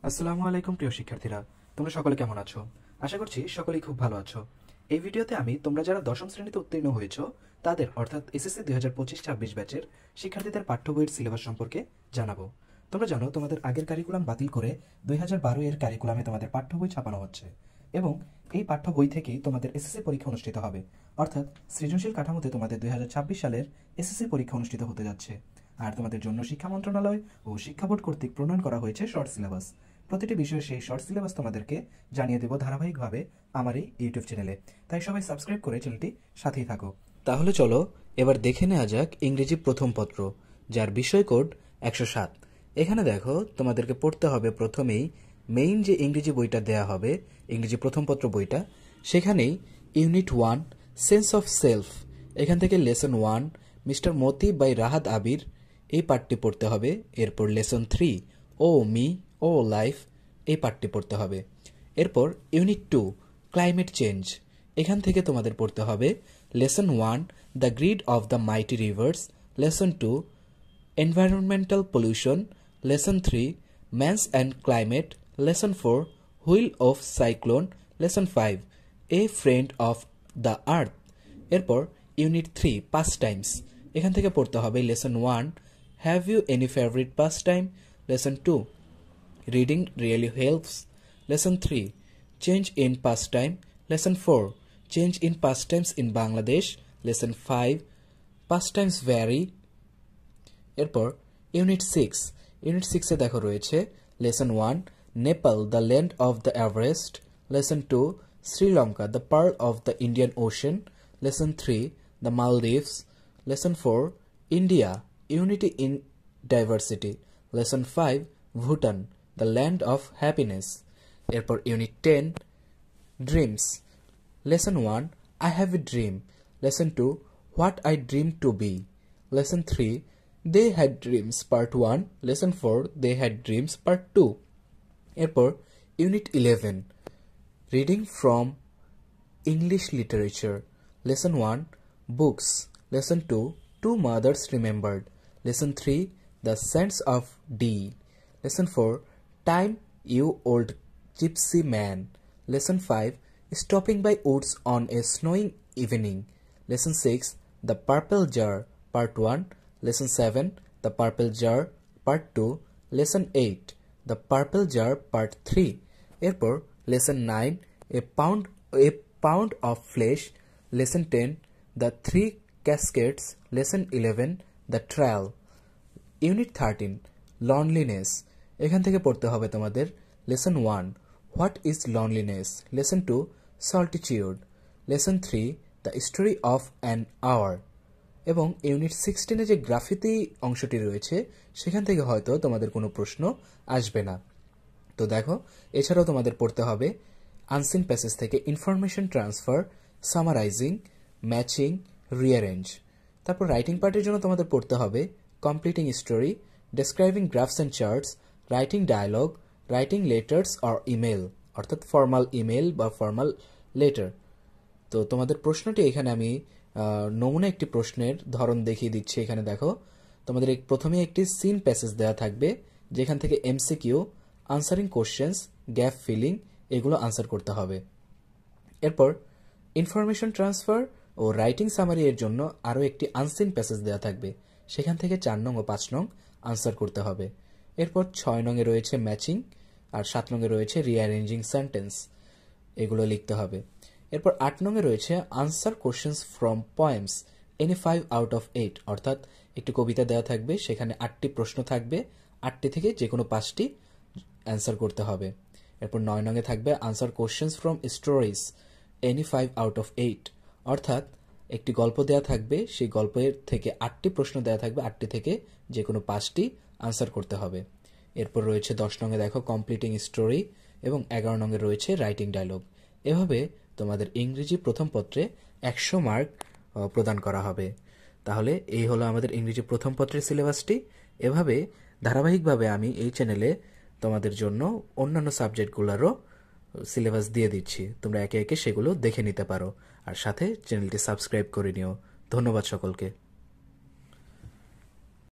আসসালামু আলাইকুম প্রিয় শিক্ষার্থীরা, তোমরা সকলে কেমন আছো? আশা করছি সকলেই খুব ভালো আছো। এই ভিডিওতে আমি তোমরা যারা দশম শ্রেণীতে উত্তীর্ণ হয়েছো তাদের অর্থাৎ এসএসসি 2025-26 ব্যাচের শিক্ষার্থীদের পাঠ্য বইয়ের সিলেবাস সম্পর্কে জানাবো। তোমরা জানো তোমাদের আগের কারিকুলাম বাতিল করে 2012 এর কারিকুলামে তোমাদের পাঠ্য বই ছাপানো হচ্ছে এবং এই পাঠ্য বই থেকেই তোমাদের এসএসসি পরীক্ষা অনুষ্ঠিত হবে। অর্থাৎ সৃজনশীল কাঠামোতে তোমাদের 2026 সালের এসএসসি পরীক্ষা অনুষ্ঠিত হতে যাচ্ছে। আর তোমাদের জন্য শিক্ষা মন্ত্রণালয় ও শিক্ষা বোর্ড কর্তৃক প্রণয়ন করা হয়েছে শর্ট সিলেবাস। প্রতিটি বিষয়ে সেই শর্ট সিলেবাস তোমাদেরকে জানিয়ে দেব ধারাবাহিকভাবে আমার এই ইউটিউব চ্যানেলে। তাই সবাই সাবস্ক্রাইব করে চ্যানেলটি সাথেই থাকো। তাহলে চলো এবার দেখে নেওয়া যাক ইংরেজি প্রথম পত্র, যার বিষয় কোড 107। এখানে দেখো তোমাদেরকে পড়তে হবে প্রথমেই মেইন যে ইংরেজি বইটা দেয়া হবে, ইংরেজি প্রথম পত্র বইটা, সেখানেই ইউনিট 1 সেন্স অফ সেলফ, এখান থেকে lesson 1 mister Moti by Rahat Abir এই পাঠটি পড়তে হবে। এরপর lesson 3 O me O life এই পাঠটি পড়তে হবে। এরপর ইউনিট 2 ক্লাইমেট চেঞ্জ, এখান থেকে তোমাদের পড়তে হবে lesson 1 the grid of the mighty rivers, lesson 2 environmental pollution, lesson 3 man's and climate, lesson 4 wheel of cyclone, lesson 5 a friend of the earth. এরপর ইউনিট 3 পাস টাইমস, এখান থেকে পড়তে হবে lesson 1 have you any favourite pastime, lesson 2 reading really helps, lesson 3 change in pastime, lesson 4 change in pastimes in Bangladesh, lesson 5 pastimes vary। এরপর unit 6 এ দেখো রয়েছে lesson 1 Nepal the land of the Everest, lesson 2 Sri Lanka the pearl of the Indian Ocean, lesson 3 the Maldives, lesson 4 India unity in diversity, lesson 5 Bhutan the land of happiness. এরপর unit 10 dreams, lesson 1 I have a dream, lesson 2 what I dream to be, lesson 3 they had dreams part 1, lesson 4 they had dreams part 2। এরপর unit 11 reading from English literature, lesson 1 books, lesson 2 two mothers remembered, lesson 3 the sense of D, lesson 4 time you old gypsy man, lesson 5 stopping by woods on a snowing evening, lesson 6 the purple jar part 1, lesson 7 the purple jar part 2, lesson 8 the purple jar part 3। এরপর lesson 9 a pound of flesh, lesson 10 the three cascades, lesson 11 the trial। Unit 13 loneliness, এখান থেকে পড়তে হবে তোমাদের lesson 1 what is loneliness, lesson 2 solitude, lesson 3 the story of an hour. এবং unit 16 যে graffiti অংশটি রয়েছে সেখান থেকে হয়তো তোমাদের কোনো প্রশ্ন আসবে না। তো দেখো এছাড়াও তোমাদের পড়তে হবে আনসিন প্যাসেজ থেকে information transfer, summarising, matching, rearrange. তারপর রাইটিং পার্টের জন্য তোমাদের পড়তে হবে completing story, describing graphs and charts, writing dialogue, writing letters or email, অর্থাৎ ফর্মাল ইমেল বা ফর্মাল লেটার। তো তোমাদের প্রশ্নটি এখানে আমি নমুনা একটি প্রশ্নের ধরন দেখিয়ে দিচ্ছি। এখানে দেখো তোমাদের প্রথমে একটি সিন প্যাসেজ দেওয়া থাকবে যেখান থেকে MCQ, answering questions, gap filling এগুলো আনসার করতে হবে। এরপর ইনফরমেশন ট্রান্সফার ও রাইটিং সামারি এর জন্য আরও একটি আনসিন প্যাসেজ দেওয়া থাকবে, সেখান থেকে 4 নং ও 5 নং আনসার করতে হবে। এরপর 6 নং এ রয়েছে ম্যাচিং আর 7 নং এ রয়েছে রিঅ্যারেঞ্জিং সেন্টেন্স, এগুলো লিখতে হবে। এরপর 8 নং এ রয়েছে answer questions from poems any 5 out of 8, অর্থাৎ একটি কবিতা দেওয়া থাকবে, সেখানে 8টি প্রশ্ন থাকবে, 8টি থেকে যে কোনো 5টি অ্যান্সার করতে হবে। এরপর 9 নং এ থাকবে answer questions from stories any 5 out of 8, অর্থাৎ একটি গল্প দেওয়া থাকবে, সেই গল্পের থেকে 8টি প্রশ্ন দেওয়া থাকবে, 8টি থেকে যে কোনো 5টি আনসার করতে হবে। এরপর রয়েছে 10 নং এ দেখো কমপ্লিটিং স্টোরি এবং 11 নং এ রয়েছে রাইটিং ডায়লগ। এভাবে তোমাদের ইংরেজি প্রথম পত্রে 100 মার্ক প্রদান করা হবে। তাহলে এই হলো আমাদের ইংরেজি প্রথম পত্রের সিলেবাসটি। এভাবে ধারাবাহিকভাবে আমি এই চ্যানেলে তোমাদের জন্য অন্যান্য সাবজেক্টগুলোরও সিলেবাস দিয়ে দিচ্ছি, তোমরা একে একে সেগুলো দেখে নিতে পারো আর সাথে চ্যানেলটি সাবস্ক্রাইব করে নিও। ধন্যবাদ সকলকে।